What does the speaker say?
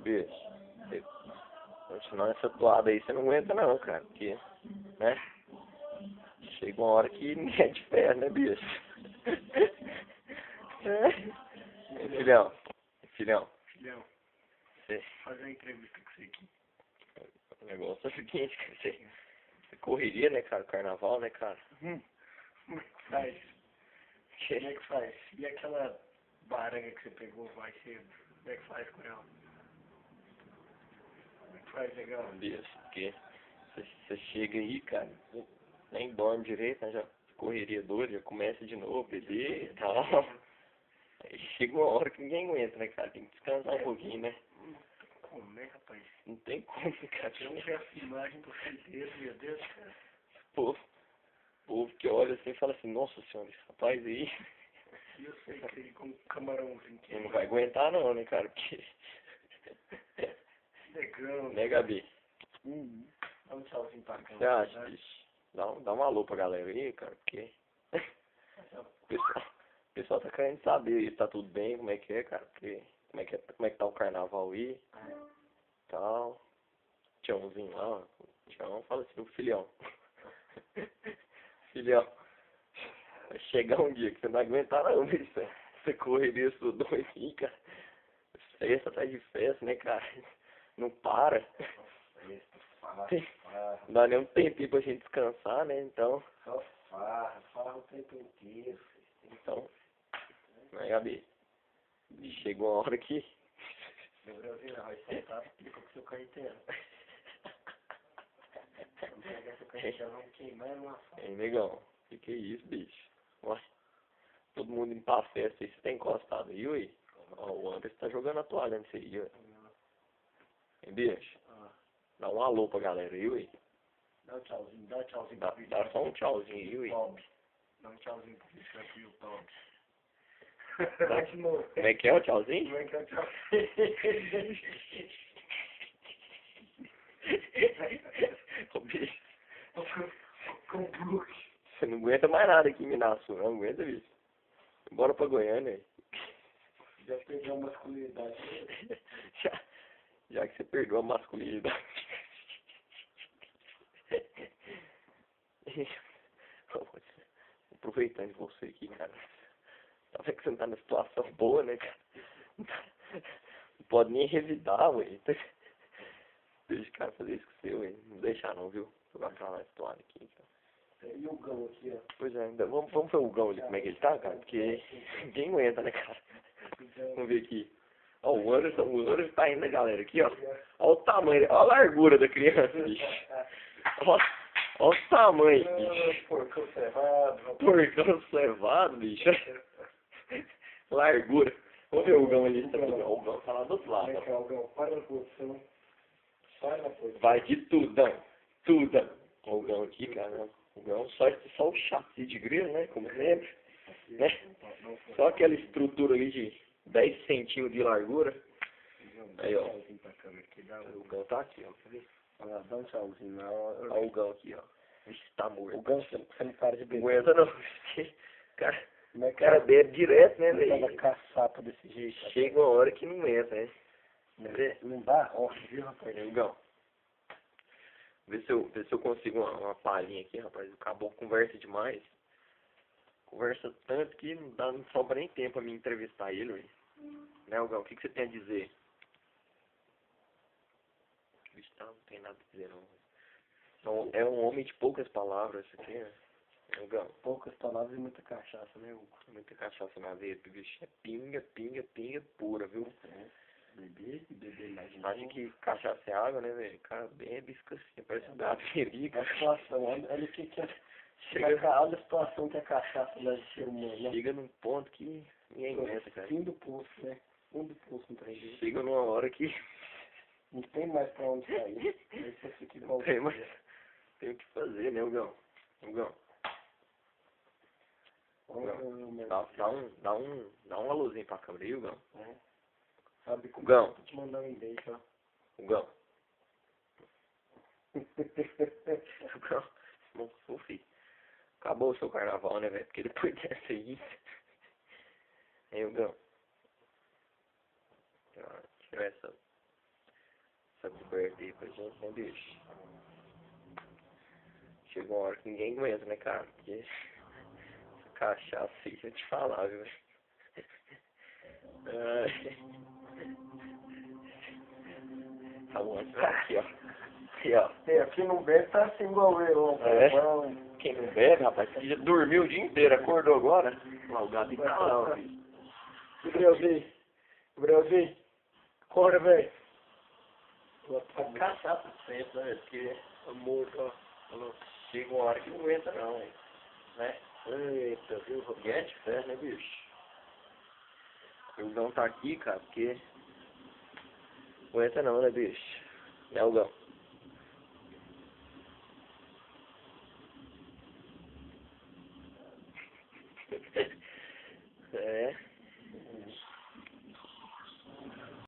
Bicho, você continuar essa toada aí, você não aguenta não, cara, porque, né? Chega uma hora que nem é de ferro, né, bicho? É. Filhão, filhão, Filhão, você, fazer uma entrevista com você aqui. o negócio é o seguinte, cara, você correria, né, cara, carnaval, né, cara? Como é que faz? Como é que faz? E aquela baranga que você pegou vai cedo? Como é que faz com ela? Como é que faz, legal? Bicho, porque você chega aí, cara, nem dorme direito, né, já correria doida, já começa de novo, beber e tal. Aí chega uma hora que ninguém aguenta, né, cara? Tem que descansar um pouquinho, né? Como, né, rapaz? Não tem como, cara. Eu vi essa imagem do filho, meu Deus, cara. Povo que olha assim e fala assim, nossa senhora, esse rapaz aí E eu sei que ele com camarãozinho que não vai aguentar não, né, cara? Porque... legal. Né, Gabi? Dá um tchauzinho pra cá. Você acha, bicho? Dá um alô pra galera aí, cara, porque... O pessoal tá querendo saber se tá tudo bem, como é que é, cara, porque... Como é que tá o carnaval aí? Tal. Tiãozinho lá, Tião, fala assim, o filhão. Filhão, vai chegar um dia que você não aguentar não, bicho. Você correria isso dois aí, cara. Festa atrás de festa, né, cara? Não para. Não dá nem um tempinho pra gente descansar, né? Então. Só farra o tempo inteiro. Então. Né, Gabi? Chegou uma hora que. Meu Brasil vai soltar, fica com o seu carteiro. Vamos pegar essa carteira, vamos queimar uma faca. Hein, negão? Que é isso, bicho? Ué, todo mundo indo pra festa aí, você tá encostado aí, ué? Ó, o Anderson tá jogando a toalha nisso aí, ué. Hein, bicho? Dá um alô pra galera aí, ué. Dá um tchauzinho Dá só um tchauzinho aí, ué. Dá um tchauzinho pro bicho aqui, o Tom. Como é que é o tchauzinho? Como é que é o tchauzinho? Ô, bicho, Com o Brook. você não aguenta mais nada aqui em Minas Sul, não aguenta, bicho. Bora pra Goiânia, Já perdeu a masculinidade. já que você perdeu a masculinidade. Aproveitando de você aqui, cara. Tá vendo que você não tá na situação boa, né, cara? Não pode nem revidar, ué. Deixa o cara fazer isso com você, ué. Não deixar não, viu? Jogar pra lá esse toalha aqui, cara. E o Gão aqui, ó. Pois é, ainda, vamos ver o Gão ali, como é que ele tá, cara? Porque ninguém aguenta, né, cara? Vamos ver aqui. Ó, o Anderson tá indo, né, galera? Aqui, ó. Ó o tamanho, ó a largura da criança, bicho. Ó o tamanho, bicho. Porcão cevado. Porcão cevado, bicho. Largura. Vamos ver o Gão ali. O Gão tá lá do outro lado, Como é que ó. é o Gão? Para na posição. Sai na posição. Vai de tudão. Tudão. O Gão aqui, cara. O Gão só o chassi de grilo, né? Como sempre. Né? Só aquela estrutura ali de 10 centímetros de largura. Aí, ó. O Gão tá aqui, ó. Quer ver? Olha lá, dá um tchauzinho. Ó o Gão aqui, ó. Vixe, tá morto. O Gão, você não para de Não beber. aguenta não. Cara, Como é o cara bebe direto, né, Tava velho? caçapa desse jeito. Chega uma hora que não entra, né? Não dá? Ó, viu, rapaz? Gão. Vê se eu consigo uma palhinha aqui, rapaz. O caboclo conversa demais. Conversa tanto que não sobra nem tempo pra me entrevistar ele, velho. Né, Gão? O que você tem a dizer? Bicho, não tem nada a dizer, não. Então, é um homem de poucas palavras, isso aqui, né? Gão. Poucas palavras e muita cachaça, né, Hugo? Muita cachaça na veia, bicho. É pinga pura, viu? Beber mais. Acha que cachaça é água, né, velho? Cara, bebe isso assim, parece um gato ferido. A situação, olha o que é. Olha a situação que a cachaça leva o ser humano, né? Chega num ponto que ninguém aguenta, cara. Fim do poço, né? Fundo do poço, não tem jeito. Chega numa hora que Não tem mais pra onde sair. Aí você fica igual. tem o que fazer, né, Gão? Gão. Dá um alôzinho pra câmera aí, Gão. Sabe como Gão. eu tô te mandando um beijo, ó. Gão. Gão, filho. Acabou o seu carnaval, né, velho? Porque depois dessa aí. Aí, Gão. Tira essa essa coberta aí pra gente, né, bicho? Chegou uma hora que ninguém aguenta, né, cara? Porque essa cachaça aí, eu te falar, viu? Ai. Tá bom, aqui, ó. Aqui, ó. Aqui não bebe, tá assim igual eu. É? Quem não bebe, rapaz, que já dormiu o dia inteiro, acordou agora? Lá, o gato tá lá, ó. Gabrielzinho, acorda, velho. Vou caçar pra sempre, né? Porque amor, ó, falou, chega uma hora que não aguenta não, hein? Né? Eita, viu? Foguete, fé, né, bicho? O Gão tá aqui, cara, porque não aguenta não, né, bicho? Né, o Gão?